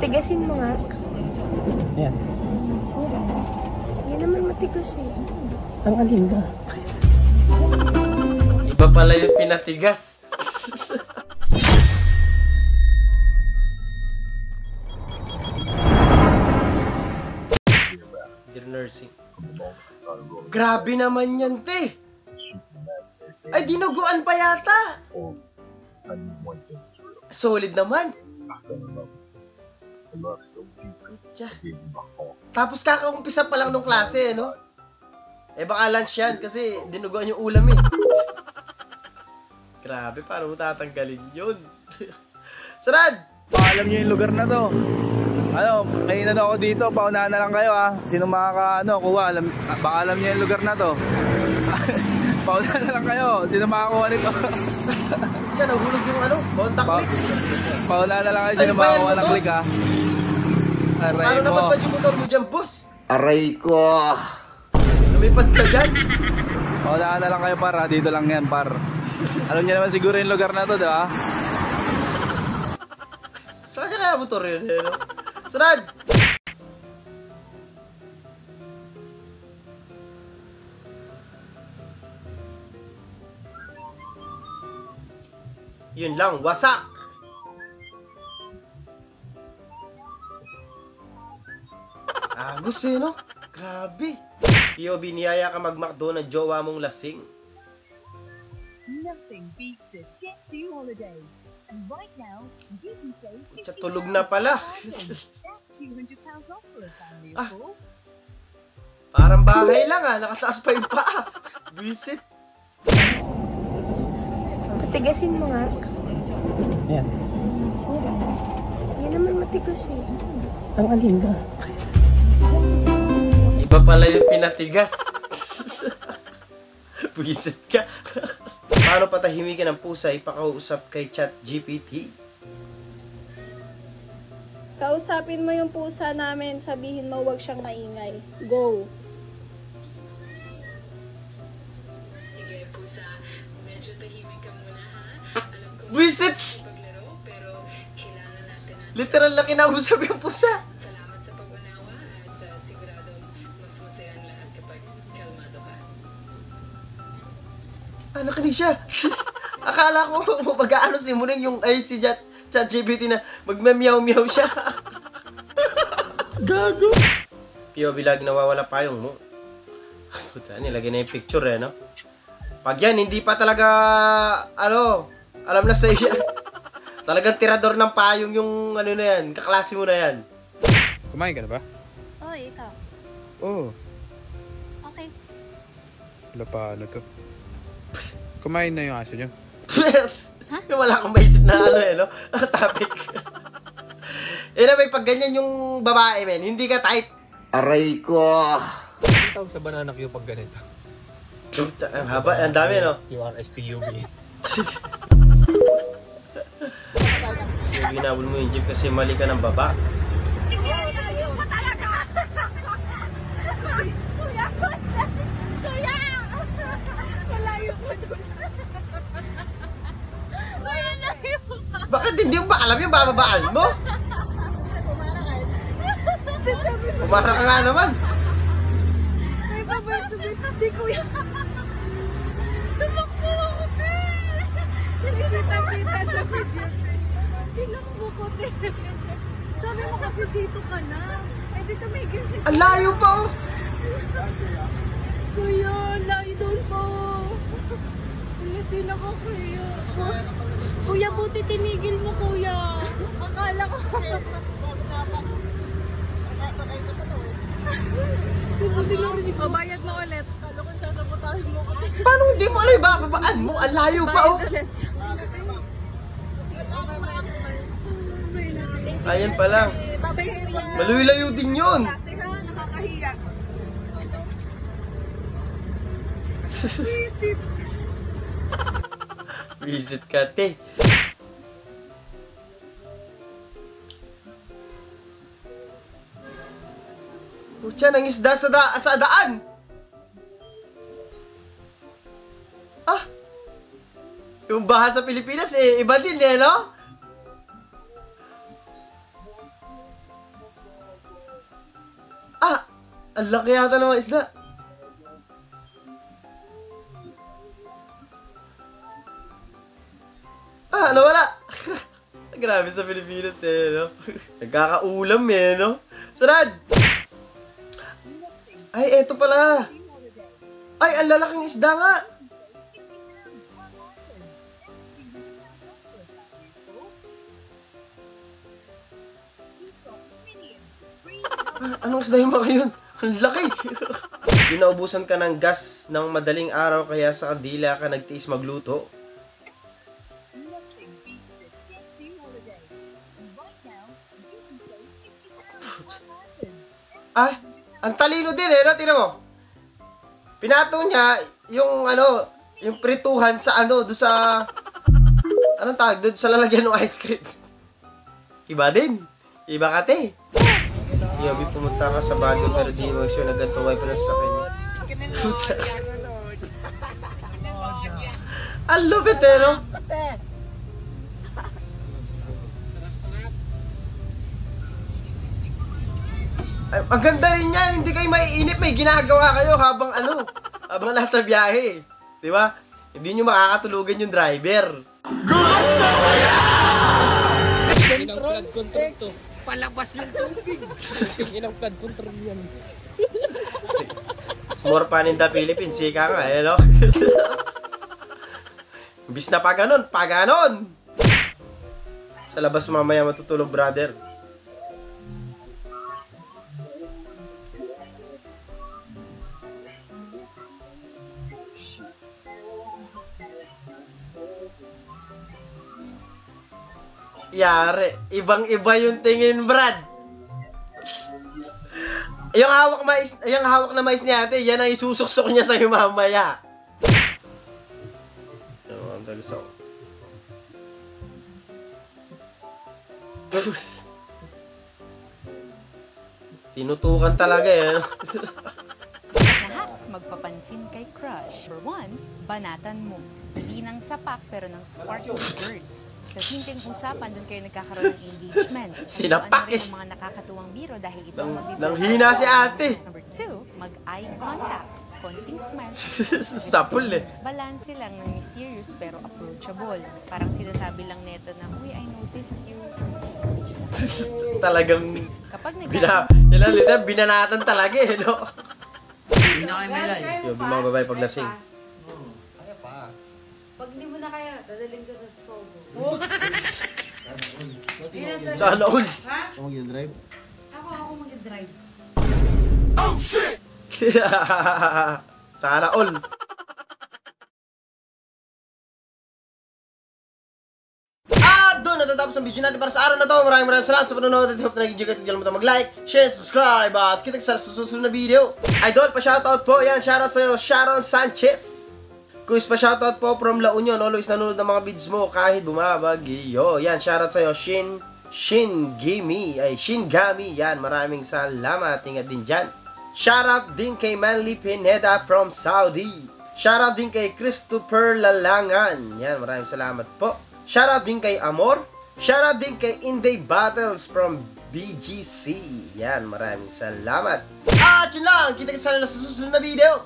Tigasin mo nga. Ayan. Yan naman matigas eh. Ang alin ka? Iba pala yung pinatigas. Dear nursing. Grabe naman yan, te. Ay, dinuguan pa yata. Solid naman. Kutya. Tapos kakaumpisa pa lang nung klase, no? Eh baka lunch yan kasi dinuguan yung ulam eh. Grabe, paano mo tatanggalin yun? Sarad! Alam niyo yung lugar na to. Ano, kainan ako dito, paunahan na lang kayo ha. Sino kuha, baka alam niyo yung lugar na to. Paunahan na lang kayo, sino makakuha nito. Diyan, nahulog yung contact click. Paunahan na lang kayo, sino makakuha ng click ha. Aray paano mo. napadpad yung motor mo dyan, boss? Aray ko! Lumipad ka dyan? Paunahan na lang kayo par ha, dito lang yan par. Alam niyo naman siguro yung lugar na to, di ba? Saan siya kaya motor yun? Eh, no? Sarad! Yun lang, wasak! Agos eh, no? Grabe! Iyo, biniyaya ka mag-McDo na jowa mong lasing. Nothing beats a Jet2 holiday. And right now, you can save Kutya, tulog na pala. That's £200 off for a family Ah. of 4. Parang bahay lang ah, nakataas pa yung paa. Visit. Patigasin mo nga. Ayan. Yan naman matigas eh. Ang alin ka? Iba pala yung pinatigas. Visit ka. Paano patahimikin ang pusa? Ipakausap kay ChatGPT. Kausapin mo yung pusa namin, sabihin mo wag siyang maingay. Go! Sige, pusa. Medyo tahimik ka muna, ha? Alam ko Visit! paglaro, pero kailangan natin ang Literal na kinausap yung pusa. salamat sa pag-unawa at siguradong mas masaya ang lahat kapag kalmado ka. Anak ni siya. Akala ko mag-aano si Muning yung ay si ChatGPT na magme-meow-meow siya. Gago. POV lagi nawawala payong mo. Puta, nilagay na yung picture eh, no? Pag yan, hindi pa talaga, alam na sa'yo yan. Talagang tirador ng payong yung ano na yan, kaklase mo na yan. Kumain ka na ba? Oh, ikaw. Oo. Okay. Wala pa ano to. Kumain na yung aso nyo. Yes! Yung wala akong maisip na no? Topic. Anyway, pag ganyan yung babae, men, hindi ka type. Aray ko! Ang tawag sa banana Q pag ganito? Ang haba, ang dami, no? QRSTUB. Ginabol mo yung jeep kasi mali ka ng baba. Bakit hindi mo ba alam yung bababaan mo? Umara ka nga naman. Ay, babay, sabihin natin, kuya. Tumakbo ako, te. Kita-kita sa video. Tinakbo ko, te. Sabi mo kasi dito ka na. Ay, dito may ganyan. Ang layo pa, oh. Kuya, layo doon po. Ulitin ako, kuya. Kuya, buti tinigil mo, kuya. Akala ko. Buti lang rin ikaw. Bayad mo ulit. Kala ko sasabotahin mo ko. Paano hindi mo alam yung bababaan mo? Ang layo pa, oh. Ayan pa lang. Maluyo-layo din yun. Kasi ha, nakakahiya. Visit ka, te. Pucha, nang isda sa daan. Ah! Yung baha sa Pilipinas, eh, iba din, eh, no? Ang laki yata ng mga isda. Ah, nawala. Grabe sa Pilipinas eh, no? Nagkakaulam eh, no? Sarad! Ay, eto pala. Ay, ang lalaking isda nga. Ah, anong isda yung mga yun? Ang laki! Pinaubusan ka ng gas ng madaling araw kaya sa kandila ka nagtiis magluto. Ah, ang talino din eh, no? Tingnan mo. Pinato niya yung ano, yung prituhan sa ano, doon sa anong tawag doon sa lalagyan ng ice cream. Iba din. Iba kate. Yobi, pumunta ka sa Baguio pero di mo siya nagantaway pa na sa kanya. Ang lupit eh, no? Ay, ang ganda rin yan, hindi kayo maiinip, may ginagawa kayo habang ano, habang nasa biyahe. Di ba? Hindi nyo makakatulugan yung driver. Gusto mo yan! Flood control to. Palabas yung tubig. Inang flood control yan. It's more fun in the Philippines, sika nga, eh, no? Imbis na pa ganon! Sa labas mamaya matutulog, brother. Yari, ibang-iba yung tingin, Brad. Yung hawak na mais ni ate, yan ang isusuksok niya sa'yo mamaya. Ang talusok. Tinutukan talaga eh. Hacks magpapansin kay crush. For one, banatan mo. Hindi ng sapak pero ng sparkling words. Sa simpleng usapan, doon kayo nagkakaroon ng engagement. Sinapak ano rin ang mga nakakatuwang biro dahil ito ang nang hina si ate. Number 2, mag-eye contact. Konting smile. Sapul eh. Balanse lang ng mysterious pero approachable. Parang sinasabi lang neto na, uy, I noticed you. Talagang Kapag binanatan talaga eh, no? Hindi na kayo may live. Yung mga babae paglasing. Pag hindi mo na kaya, dadalhin ka sa Sogo. Sana all. Ha? Ako mag-drive? Ako mag-drive. Sana all. Doon natatapos ang video natin para sa araw na to. Maraming salamat sa panonood at hope na nag-enjoy kayo. Diyan mo mag-like, share, subscribe at kita sa susunod na video. Idol, pa-shoutout po. Yan, shoutout sa'yo, Sharon Sanchez. Kuis pa-shoutout po from La Union. Always nanonood ng mga vids mo kahit bumabagyo. Yan, shoutout sa'yo, Shingami. Yan, maraming salamat. Ingat din dyan. Shoutout din kay Manly Pineda from Saudi. Shoutout din kay Christopher Lalangan. Yan, maraming salamat po. Shoutout din kay Amor. Shoutout din kay Inday Battles from BGC. Yan, maraming salamat. At yun lang, kita sa susunod na video.